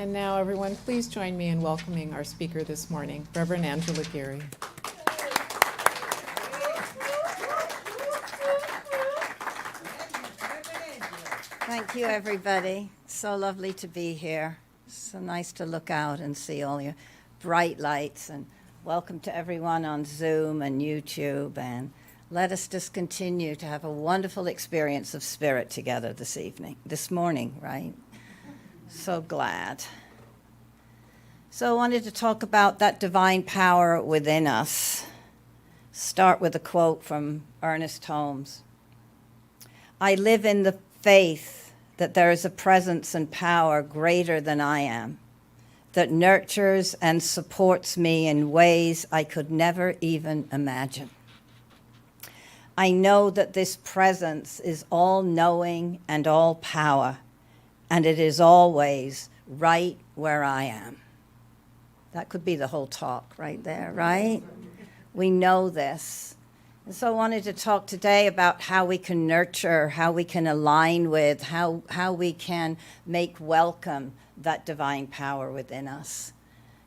And now, everyone, please join me in welcoming our speaker this morning, Reverend Angela Geary. Thank you, everybody. So lovely to be here. So nice to look out and see all your bright lights. And welcome to everyone on Zoom and YouTube. And let us just continue to have a wonderful experience of spirit together this morning, right? So glad. So I wanted to talk about that divine power within us. Start with a quote from Ernest Holmes. I live in the faith that there is a presence and power greater than I am, that nurtures and supports me in ways I could never even imagine. I know that this presence is all-knowing and all-power, and it is always right where I am. That could be the whole talk right there, right? We know this. And so I wanted to talk today about how we can nurture, how we can align with, how we can make welcome that divine power within us.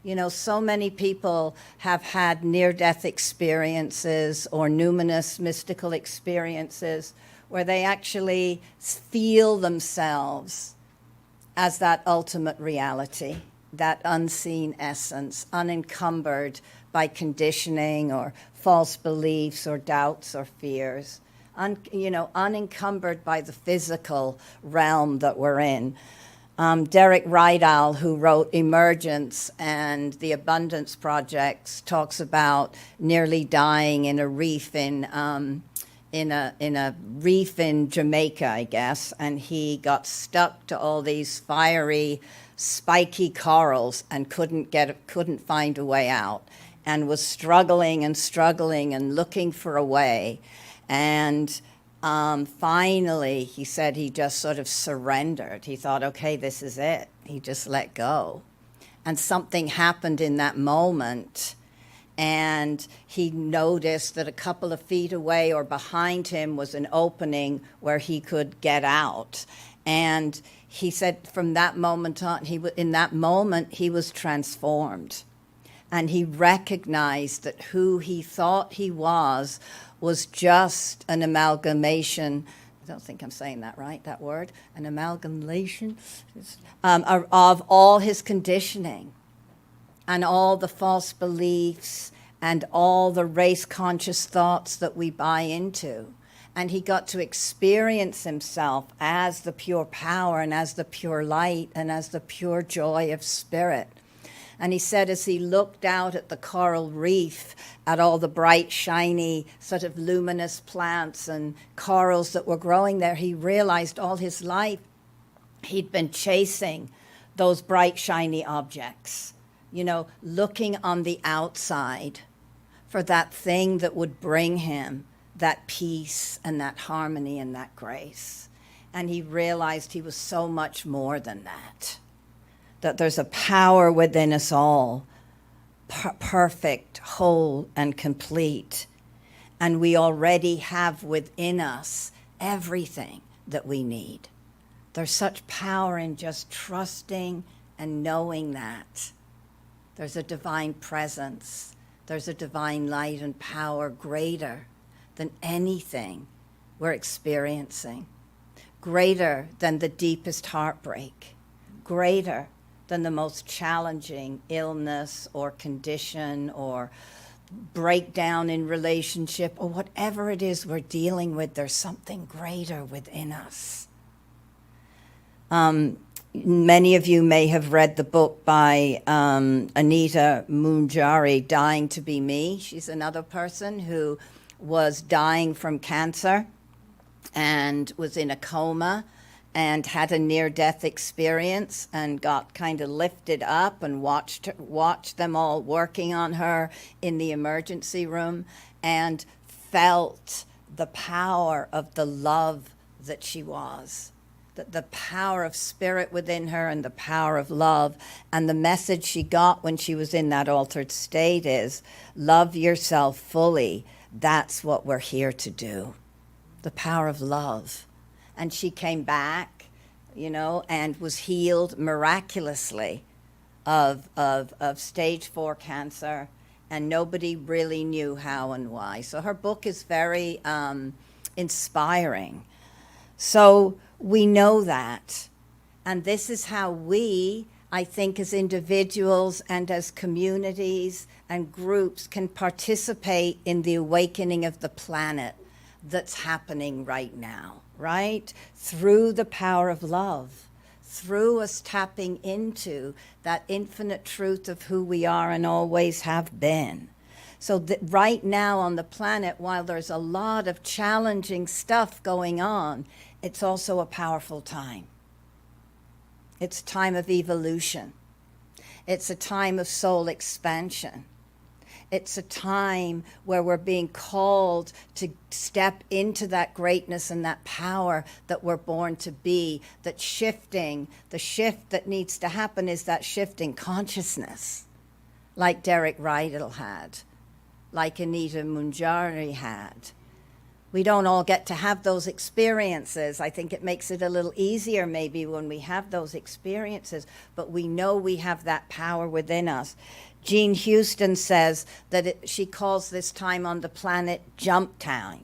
You know, so many people have had near-death experiences or numinous mystical experiences where they actually feel themselves as that ultimate reality, that unseen essence, unencumbered by conditioning or false beliefs or doubts or fears, unencumbered by the physical realm that we're in. Derek Rydell, who wrote Emergence and the Abundance Projects, talks about nearly dying in a reef in a reef in Jamaica, I guess, and he got stuck to all these fiery, spiky corals and couldn't find a way out, and was struggling and looking for a way. And finally, he said he just sort of surrendered. He thought, okay, this is it. He just let go. And something happened in that moment, and he noticed that a couple of feet away or behind him was an opening where he could get out. And he said from that moment on, in that moment, he was transformed. And he recognized that who he thought he was just an amalgamation. I don't think I'm saying that right, that word, an amalgamation of all his conditioning and all the false beliefs and all the race-conscious thoughts that we buy into. And he got to experience himself as the pure power and as the pure light and as the pure joy of spirit. And he said as he looked out at the coral reef, at all the bright, shiny, sort of luminous plants and corals that were growing there, he realized all his life he'd been chasing those bright, shiny objects, looking on the outside for that thing that would bring him that peace and that harmony and that grace. And he realized he was so much more than that there's a power within us all, perfect, whole, and complete. And we already have within us everything that we need. There's such power in just trusting and knowing that. There's a divine presence. There's a divine light and power greater than anything we're experiencing, greater than the deepest heartbreak, greater than the most challenging illness or condition or breakdown in relationship or whatever it is we're dealing with. There's something greater within us. Many of you may have read the book by Anita Moonjari, Dying to Be Me. She's another person who was dying from cancer and was in a coma and had a near-death experience and got kind of lifted up and watched them all working on her in the emergency room and felt the power of the love that she was, the power of spirit within her and the power of love. And the message she got when she was in that altered state is, love yourself fully. That's what we're here to do. The power of love. And she came back, and was healed miraculously of stage 4 cancer, and nobody really knew how and why. So her book is very inspiring. So we know that. And this is how we, I think, as individuals and as communities and groups can participate in the awakening of the planet that's happening right now, right? Through the power of love, through us tapping into that infinite truth of who we are and always have been. So that right now on the planet, while there's a lot of challenging stuff going on, it's also a powerful time. It's a time of evolution. It's a time of soul expansion. It's a time where we're being called to step into that greatness and that power that we're born to be, that shifting, the shift that needs to happen is that shift in consciousness, like Derek Rydell had, like Anita Munjari had. We don't all get to have those experiences. I think it makes it a little easier maybe when we have those experiences, but we know we have that power within us. Jean Houston says that she calls this time on the planet jump time.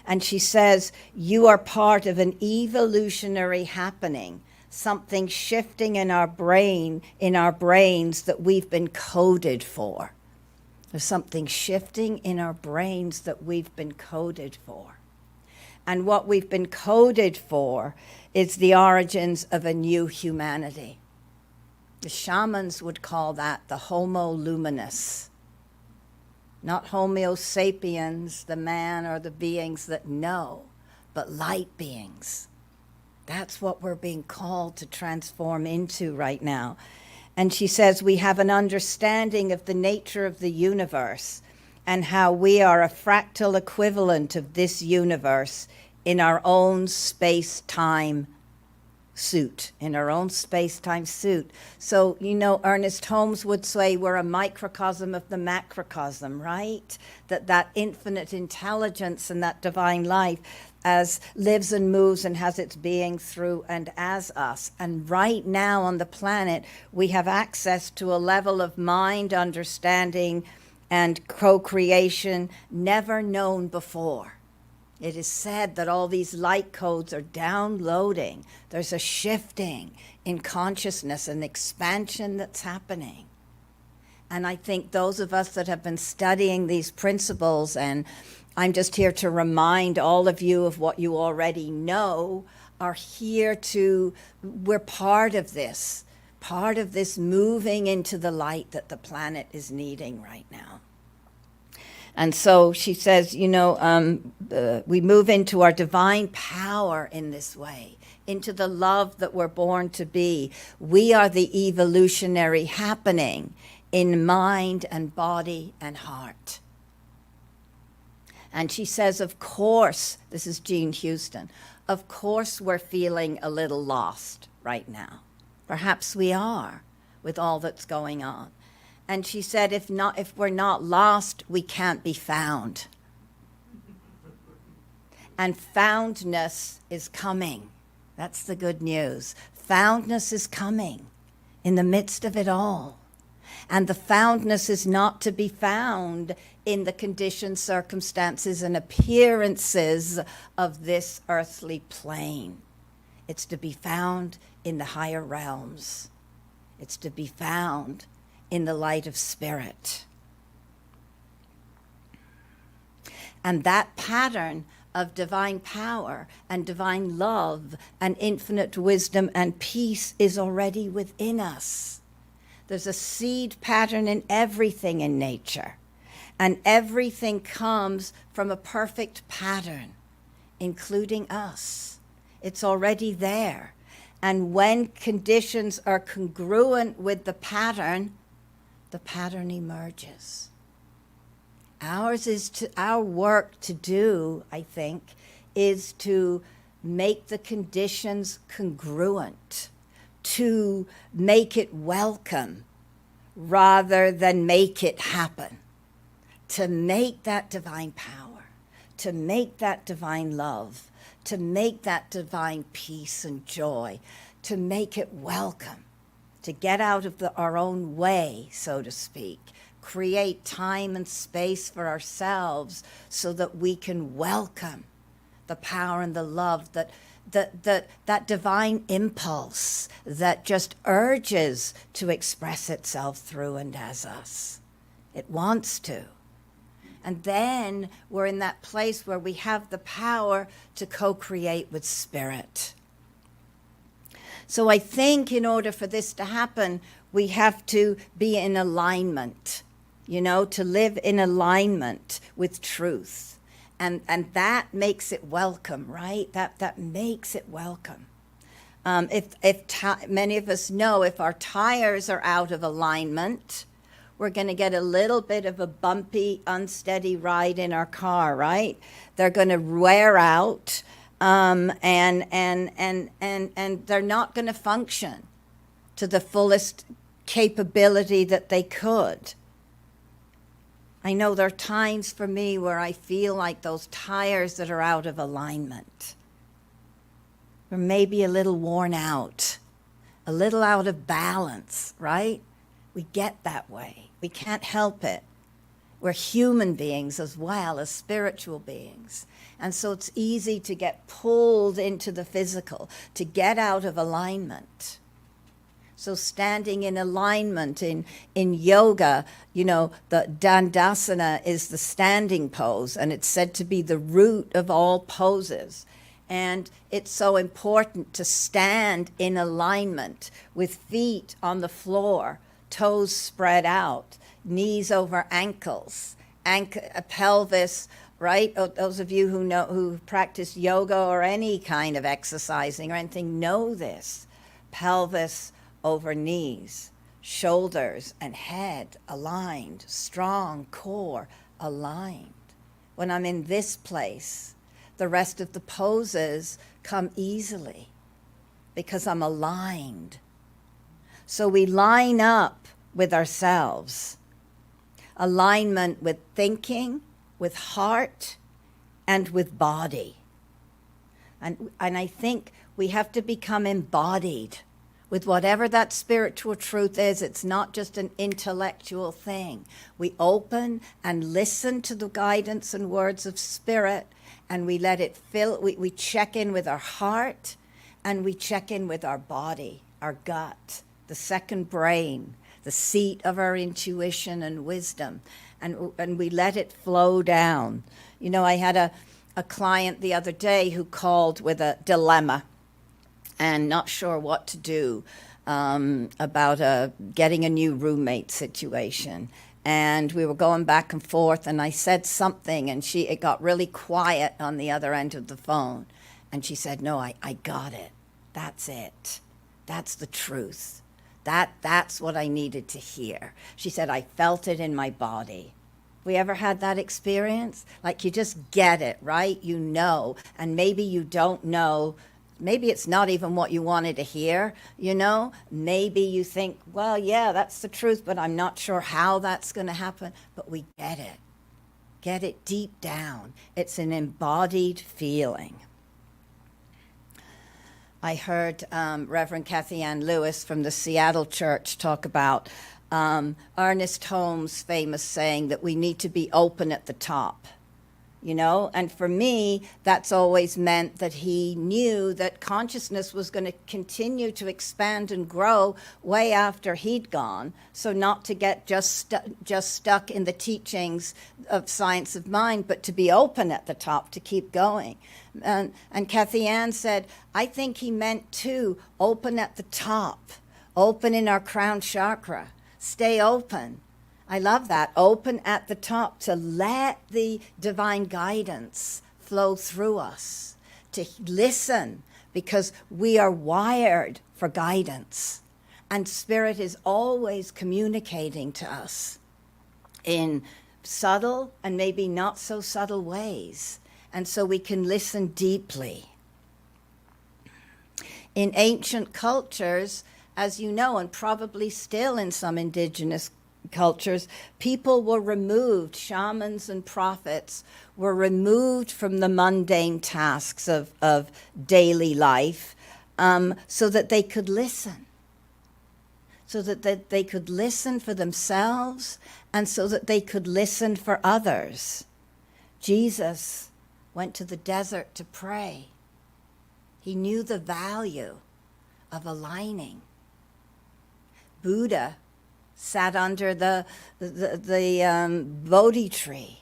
And she says, you are part of an evolutionary happening, something shifting in our brains that we've been coded for. There's something shifting in our brains that we've been coded for. And what we've been coded for is the origins of a new humanity. The shamans would call that the Homo luminous. Not Homo sapiens, the man or the beings that know, but light beings. That's what we're being called to transform into right now. And she says we have an understanding of the nature of the universe and how we are a fractal equivalent of this universe in our own space-time suit, So, Ernest Holmes would say we're a microcosm of the macrocosm, right? That infinite intelligence and that divine life as lives and moves and has its being through and as us. And right now on the planet, we have access to a level of mind understanding and co-creation never known before. It is said that all these light codes are downloading. There's a shifting in consciousness and expansion that's happening. And I think those of us that have been studying these principles, and I'm just here to remind all of you of what you already know, are here we're part of this moving into the light that the planet is needing right now. And so she says, we move into our divine power in this way, into the love that we're born to be. We are the evolutionary happening in mind and body and heart. And she says, of course, this is Jean Houston, of course we're feeling a little lost right now. Perhaps we are with all that's going on. And she said, if we're not lost, we can't be found. And foundness is coming. That's the good news. Foundness is coming in the midst of it all. And the foundness is not to be found in the conditions, circumstances, and appearances of this earthly plane. It's to be found in the higher realms. It's to be found in the light of spirit. And that pattern of divine power and divine love and infinite wisdom and peace is already within us. There's a seed pattern in everything in nature, and everything comes from a perfect pattern, including us. It's already there. And when conditions are congruent with the pattern emerges. Our work to do, I think, is to make the conditions congruent, to make it welcome rather than make it happen, to make that divine power, to make that divine love, to make that divine peace and joy, to make it welcome, to get out of our own way, so to speak, create time and space for ourselves so that we can welcome the power and the love that divine impulse that just urges to express itself through and as us. It wants to. And then we're in that place where we have the power to co-create with Spirit. So I think in order for this to happen, we have to be in alignment, to live in alignment with truth. And that makes it welcome, right? That makes it welcome. Many of us know if our tires are out of alignment, we're going to get a little bit of a bumpy, unsteady ride in our car, right? They're going to wear out, and they're not going to function to the fullest capability that they could. I know there are times for me where I feel like those tires that are out of alignment, or maybe a little worn out, a little out of balance, right? We get that way. We can't help it. We're human beings as well as spiritual beings. And so it's easy to get pulled into the physical, to get out of alignment. So standing in alignment in yoga, the Dandasana is the standing pose, and it's said to be the root of all poses. And it's so important to stand in alignment with feet on the floor, toes spread out, knees over ankles, pelvis, right? Those of you who practice yoga or any kind of exercising or anything know this. Pelvis over knees, shoulders and head aligned, strong core aligned. When I'm in this place, the rest of the poses come easily because I'm aligned. So we line up with ourselves. Alignment with thinking, with heart, and with body. And I think we have to become embodied with whatever that spiritual truth is. It's not just an intellectual thing. We open and listen to the guidance and words of Spirit, and we let it fill. We check in with our heart, and we check in with our body, our gut, the second brain, the seat of our intuition and wisdom, and we let it flow down. I had a client the other day who called with a dilemma and not sure what to do about getting a new roommate situation. And we were going back and forth, and I said something, and it got really quiet on the other end of the phone. And she said, "No, I got it. That's it. That's the truth. That's what I needed to hear." She said, "I felt it in my body." We ever had that experience? Like you just get it, right? And maybe you don't know. Maybe it's not even what you wanted to hear, Maybe you think, well, yeah, that's the truth, but I'm not sure how that's going to happen. But we get it. Get it deep down. It's an embodied feeling. I heard Reverend Kathy Ann Lewis from the Seattle Church talk about Ernest Holmes' famous saying that we need to be open at the top, And for me, that's always meant that he knew that consciousness was going to continue to expand and grow way after he'd gone. So not to get just stuck in the teachings of science of mind, but to be open at the top, to keep going. And Kathy Ann said, I think he meant too, open at the top, open in our crown chakra, stay open. I love that, open at the top, to let the divine guidance flow through us, to listen, because we are wired for guidance. And Spirit is always communicating to us in subtle and maybe not so subtle ways. And so we can listen deeply. In ancient cultures, as you know, and probably still in some indigenous cultures, people were removed, shamans and prophets were removed from the mundane tasks of daily life so that they could listen so that they could listen for themselves and so that they could listen for others. Jesus went to the desert to pray. He knew the value of aligning. Buddha sat under the Bodhi tree.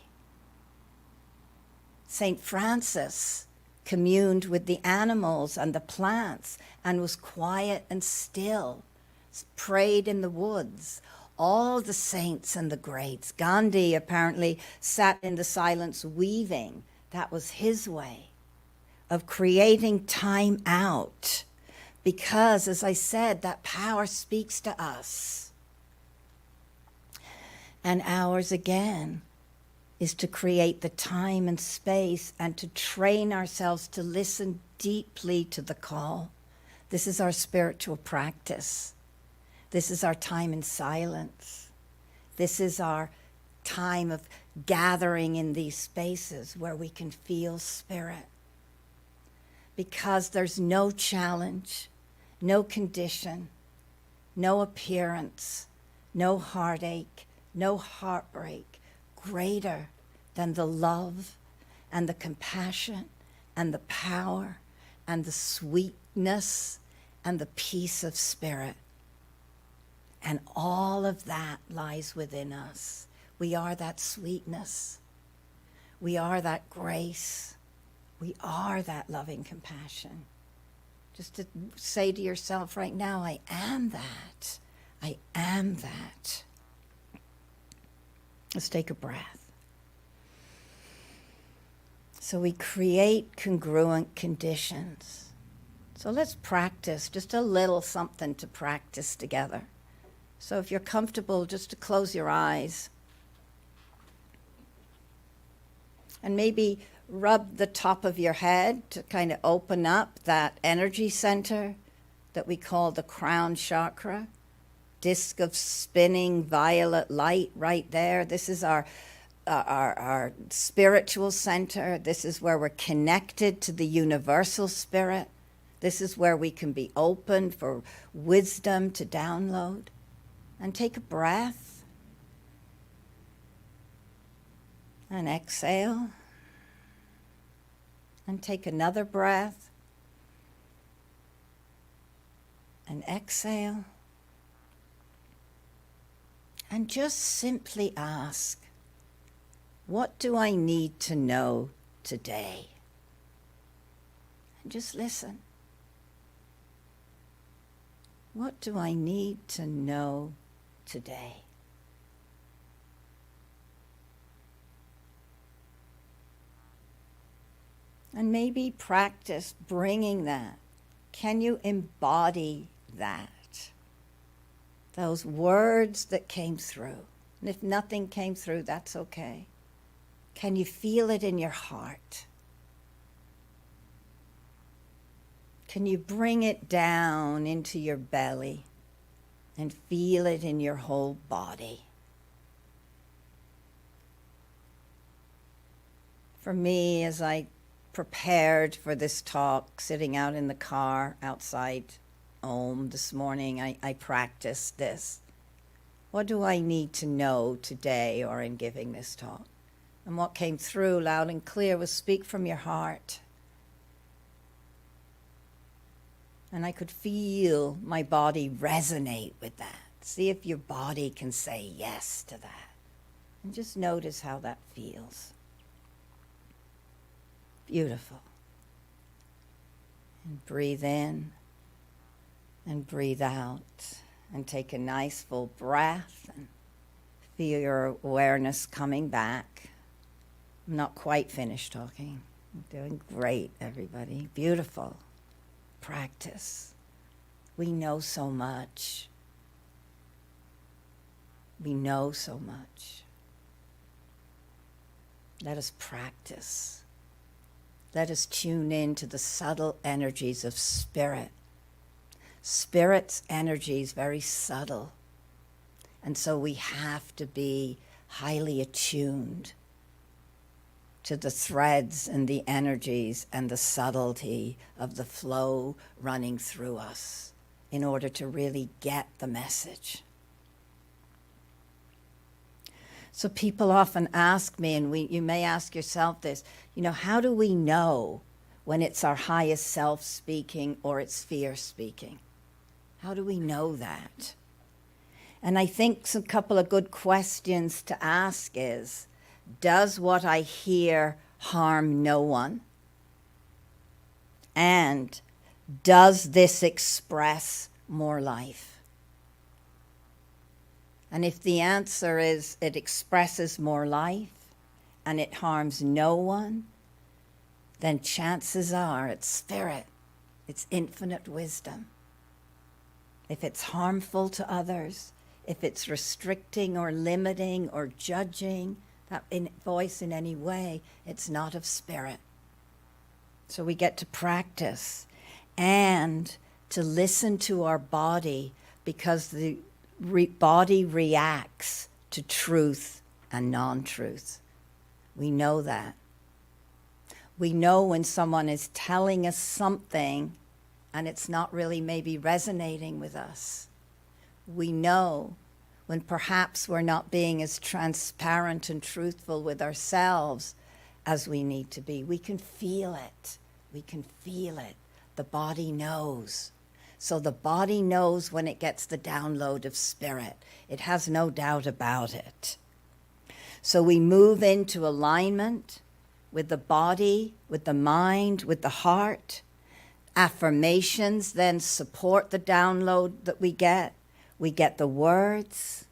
St. Francis communed with the animals and the plants and was quiet and still, prayed in the woods. All the saints and the greats. Gandhi apparently sat in the silence weaving. That was his way of creating time out. Because, as I said, that power speaks to us. And ours, again, is to create the time and space and to train ourselves to listen deeply to the call. This is our spiritual practice. This is our time in silence. This is our time of gathering in these spaces where we can feel spirit. Because there's no challenge, no condition, no appearance, no heartache, no heartbreak greater than the love and the compassion and the power and the sweetness and the peace of spirit. And all of that lies within us. We are that sweetness. We are that grace. We are that loving compassion. Just to say to yourself right now, I am that. I am that. Let's take a breath. So we create congruent conditions. So let's practice just a little something to practice together. So if you're comfortable, just to close your eyes. And maybe rub the top of your head to kind of open up that energy center that we call the crown chakra. Disc of spinning violet light right there. This is our spiritual center. This is where we're connected to the universal spirit. This is where we can be open for wisdom to download. And take a breath. And exhale. And take another breath. And exhale. And just simply ask, what do I need to know today? And just listen. What do I need to know today? And maybe practice bringing that. Can you embody that? Those words that came through. And if nothing came through, that's okay. Can you feel it in your heart? Can you bring it down into your belly and feel it in your whole body? For me, as I prepared for this talk, sitting out in the car outside Om this morning, I practiced this. What do I need to know today or in giving this talk? And what came through loud and clear was speak from your heart. And I could feel my body resonate with that. See if your body can say yes to that. And just notice how that feels. Beautiful. And breathe in and breathe out. And take a nice full breath and feel your awareness coming back. I'm not quite finished talking. I'm doing great, everybody. Beautiful. Practice. We know so much. We know so much. Let us practice. Let us tune in to the subtle energies of spirit. Spirit's energy is very subtle. And so we have to be highly attuned to the threads and the energies and the subtlety of the flow running through us in order to really get the message. So people often ask me, and you may ask yourself this, how do we know when it's our highest self speaking or it's fear speaking? How do we know that? And I think a couple of good questions to ask is, does what I hear harm no one? And does this express more life? And if the answer is it expresses more life and it harms no one, then chances are it's spirit, it's infinite wisdom. If it's harmful to others, if it's restricting or limiting or judging that voice in any way, it's not of spirit. So we get to practice and to listen to our body, because the body reacts to truth and non-truth. We know that. We know when someone is telling us something and it's not really maybe resonating with us. We know when perhaps we're not being as transparent and truthful with ourselves as we need to be. We can feel it. We can feel it. The body knows. So the body knows when it gets the download of spirit. It has no doubt about it. So we move into alignment with the body, with the mind, with the heart. Affirmations then support the download that we get. We get the words.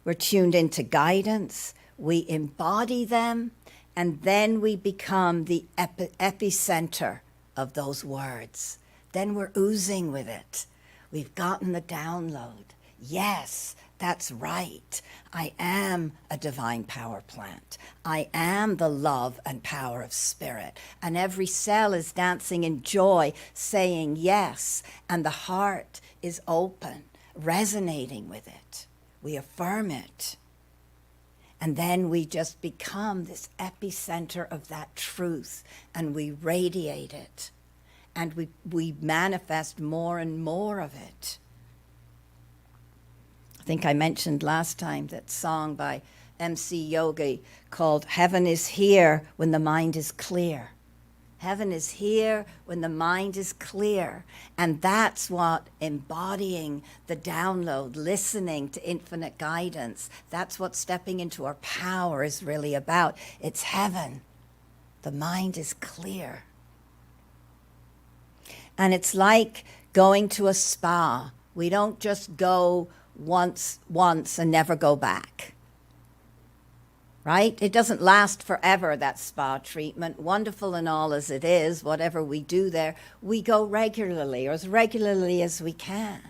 We're tuned into guidance. We embody them. And then we become the epicenter of those words. Then we're oozing with it. We've gotten the download. Yes, that's right. I am a divine power plant. I am the love and power of spirit. And every cell is dancing in joy, saying yes. And the heart is open, resonating with it. We affirm it. And then we just become this epicenter of that truth, and we radiate it. And we manifest more and more of it. I think I mentioned last time that song by MC Yogi called Heaven is Here When the Mind is Clear. Heaven is here when the mind is clear. And that's what embodying the download, listening to infinite guidance, that's what stepping into our power is really about. It's heaven. The mind is clear. And it's like going to a spa. We don't just go once and never go back. Right? It doesn't last forever, that spa treatment. Wonderful and all as it is, whatever we do there, we go regularly, or as regularly as we can.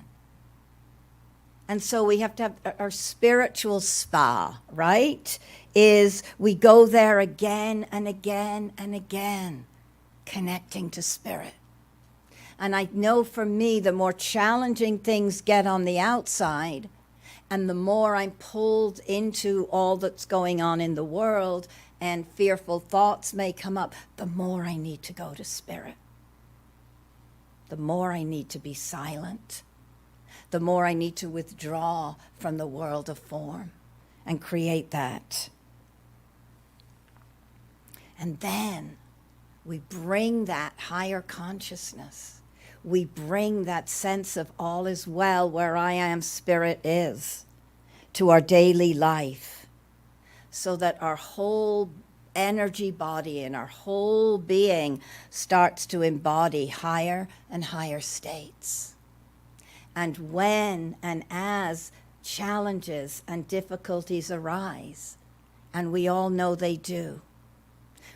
And so we have to have our spiritual spa, right? Is we go there again and again and again, connecting to spirit. And I know for me, the more challenging things get on the outside, and the more I'm pulled into all that's going on in the world, and fearful thoughts may come up, the more I need to go to spirit. The more I need to be silent. The more I need to withdraw from the world of form and create that. And then we bring that higher consciousness. We bring that sense of all is well, where I am, spirit is, to our daily life, so that our whole energy body and our whole being starts to embody higher and higher states. And when and as challenges and difficulties arise, and we all know they do,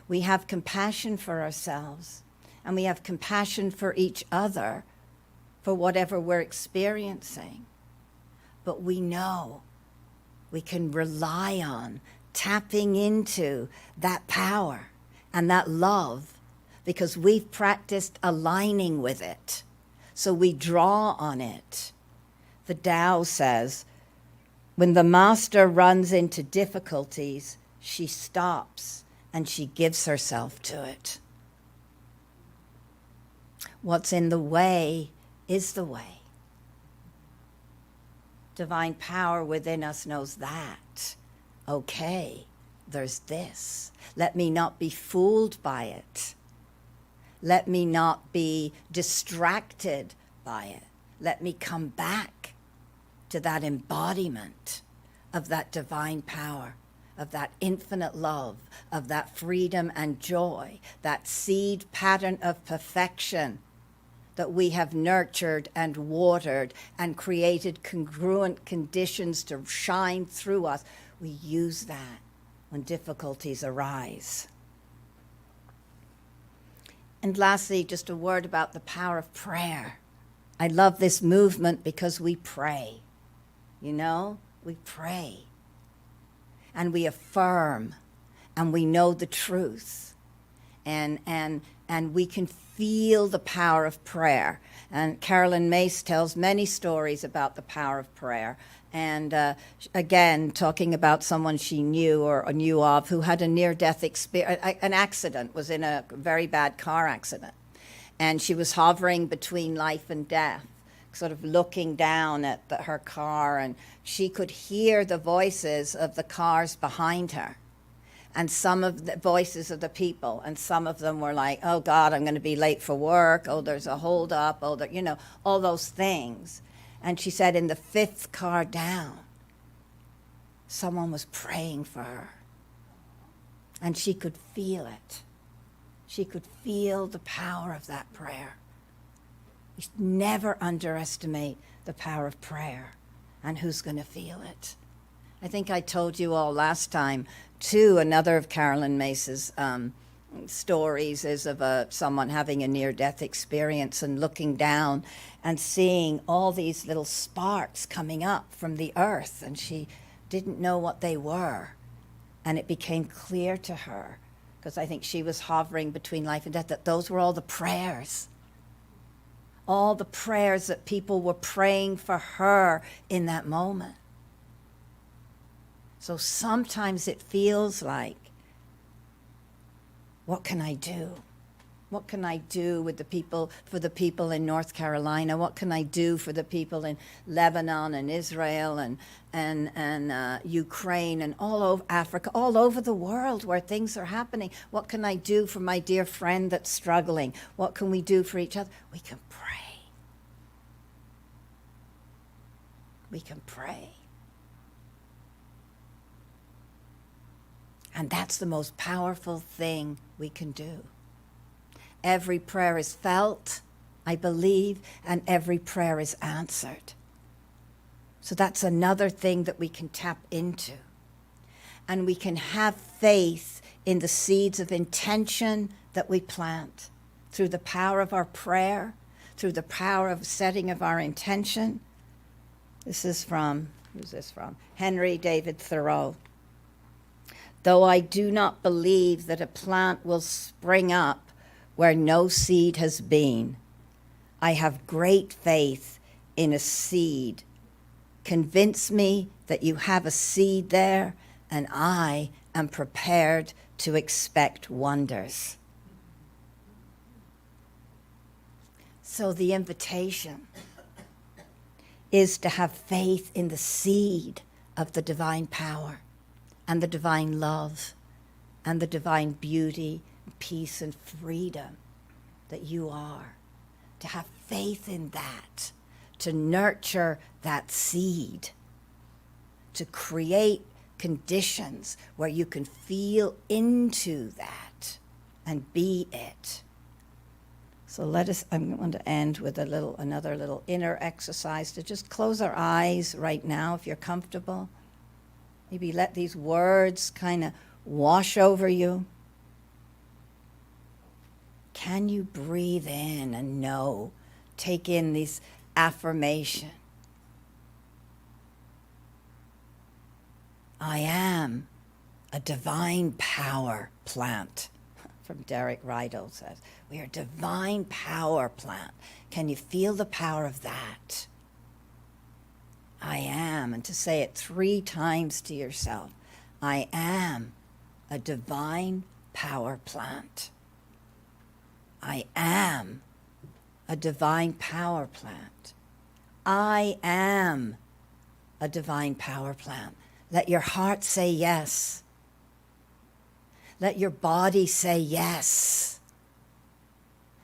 we have compassion for ourselves, and we have compassion for each other for whatever we're experiencing. But we know we can rely on tapping into that power and that love, because we've practiced aligning with it. So we draw on it. The Tao says, when the master runs into difficulties, she stops and she gives herself to it. What's in the way is the way. divine power within us knows that. Okay, there's this. Let me not be fooled by it. Let me not be distracted by it. Let me come back to that embodiment of that divine power, of that infinite love, of that freedom and joy, that seed pattern of perfection that we have nurtured and watered and created congruent conditions to shine through us. We use that when difficulties arise. And lastly, just a word about the power of prayer. I love this movement because we pray. You know, we pray. And we affirm, and we know the truth. And we can feel the power of prayer. And Carolyn Mace tells many stories about the power of prayer. And again, talking about someone she knew or knew of who had a near-death experience, an accident, was in a very bad car accident. And she was hovering between life and death, sort of looking down at her car, and she could hear the voices of the cars behind her. And some of the voices of the people, and some of them were like, oh God, I'm going to be late for work. Oh, there's a holdup. Oh, you know, all those things. And she said in the fifth car down, someone was praying for her. And she could feel it. She could feel the power of that prayer. You should never underestimate the power of prayer and who's going to feel it. I think I told you all last time, too, another of Carolyn Mace's stories is of someone having a near-death experience and looking down and seeing all these little sparks coming up from the earth, and she didn't know what they were. And it became clear to her, because I think she was hovering between life and death, that those were all the prayers that people were praying for her in that moment. So sometimes it feels like, what can I do? What can I do with for the people in North Carolina? What can I do for the people in Lebanon and Israel and Ukraine and all over Africa, all over the world where things are happening? What can I do for my dear friend that's struggling? What can we do for each other? We can pray. We can pray. And that's the most powerful thing we can do. Every prayer is felt, I believe, and every prayer is answered. So that's another thing that we can tap into. And we can have faith in the seeds of intention that we plant through the power of our prayer, through the power of setting of our intention. This is from, who's this from? Henry David Thoreau. Though I do not believe that a plant will spring up where no seed has been, I have great faith in a seed. Convince me that you have a seed there, and I am prepared to expect wonders. So the invitation is to have faith in the seed of the divine power and the divine love and the divine beauty, peace, and freedom that you are. To have faith in that, to nurture that seed, to create conditions where you can feel into that and be it. So I'm going to end with another little inner exercise to just close our eyes right now if you're comfortable. Maybe let these words kind of wash over you. Can you breathe in and know, take in this affirmation? I am a divine power plant, from Derek Rydell says. We are a divine power plant. Can you feel the power of that? I am, and to say it 3 times to yourself. I am a divine power plant. I am a divine power plant. I am a divine power plant. Let your heart say yes. Let your body say yes.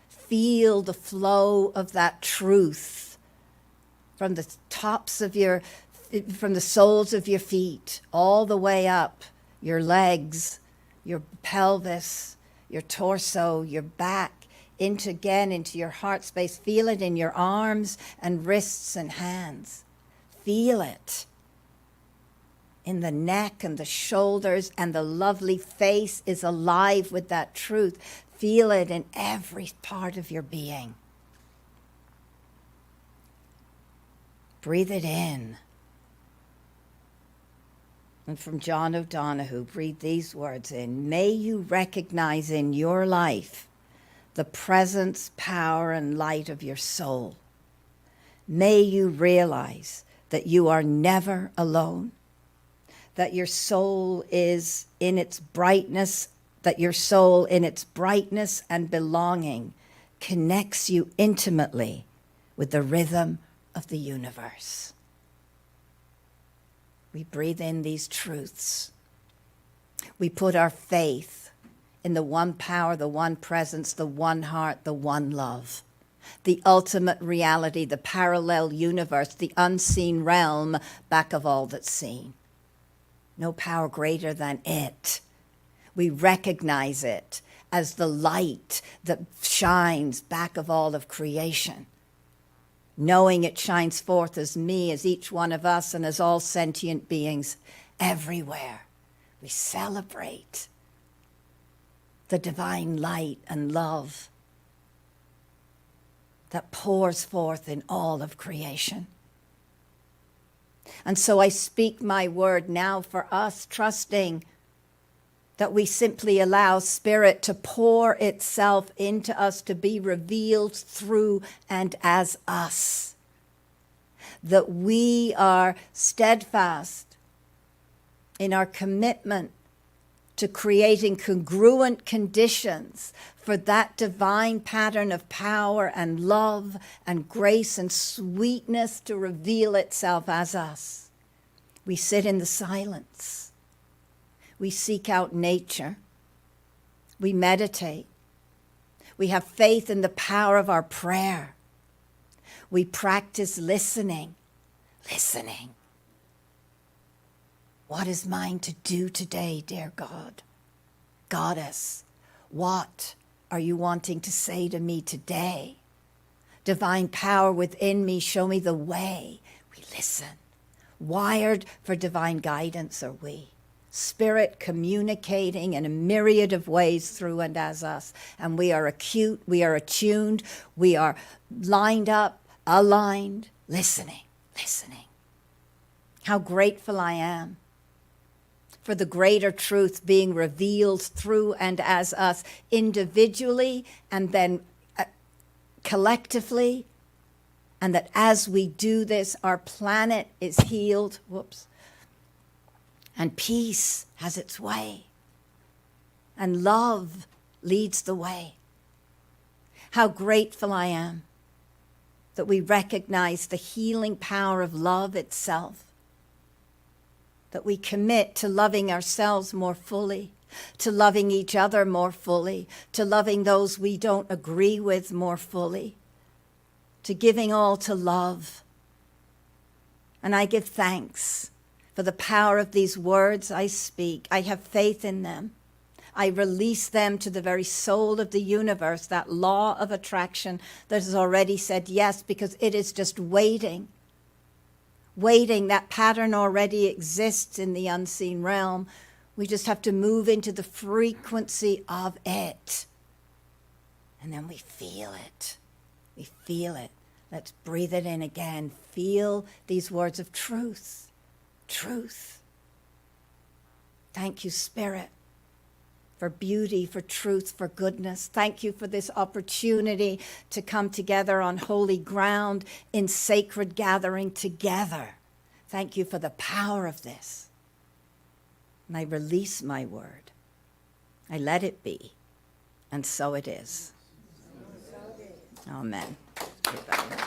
Feel the flow of that truth from the from the soles of your feet, all the way up your legs, your pelvis, your torso, your back, into your heart space. Feel it in your arms and wrists and hands. Feel it in the neck and the shoulders, and the lovely face is alive with that truth. Feel it in every part of your being. Breathe it in. And from John O'Donohue, breathe these words in. May you recognize in your life the presence, power, and light of your soul. May you realize that you are never alone, that your soul is in its brightness, that your soul in its brightness and belonging connects you intimately with the rhythm of the universe. We breathe in these truths. We put our faith in the one power, the one presence, the one heart, the one love, the ultimate reality, the parallel universe, the unseen realm back of all that's seen. No power greater than it. We recognize it as the light that shines back of all of creation. Knowing it shines forth as me, as each one of us, and as all sentient beings everywhere. We celebrate the divine light and love that pours forth in all of creation. And so I speak my word now for us, trusting that we simply allow Spirit to pour itself into us, to be revealed through and as us. That we are steadfast in our commitment to creating congruent conditions for that divine pattern of power and love and grace and sweetness to reveal itself as us. We sit in the silence. We seek out nature. We meditate. We have faith in the power of our prayer. We practice listening. Listening. What is mine to do today, dear God? Goddess, what are you wanting to say to me today? Divine power within me, show me the way. We listen. Wired for divine guidance are we. Spirit communicating in a myriad of ways through and as us. And we are acute, we are attuned, we are lined up, aligned, listening. How grateful I am for the greater truth being revealed through and as us individually and then collectively. And that as we do this, our planet is healed. And peace has its way. And love leads the way. How grateful I am that we recognize the healing power of love itself. That we commit to loving ourselves more fully, to loving each other more fully, to loving those we don't agree with more fully, to giving all to love. And I give thanks for the power of these words I speak. I have faith in them. I release them to the very soul of the universe, that law of attraction that has already said yes, because it is just waiting. That pattern already exists in the unseen realm. We just have to move into the frequency of it. And then we feel it. We feel it. Let's breathe it in again. Feel these words of truth. Truth. Thank you, Spirit, for beauty, for truth, for goodness. Thank you for this opportunity to come together on holy ground in sacred gathering together. Thank you for the power of this. And I release my word. I let it be. And so it is. Amen. Everybody.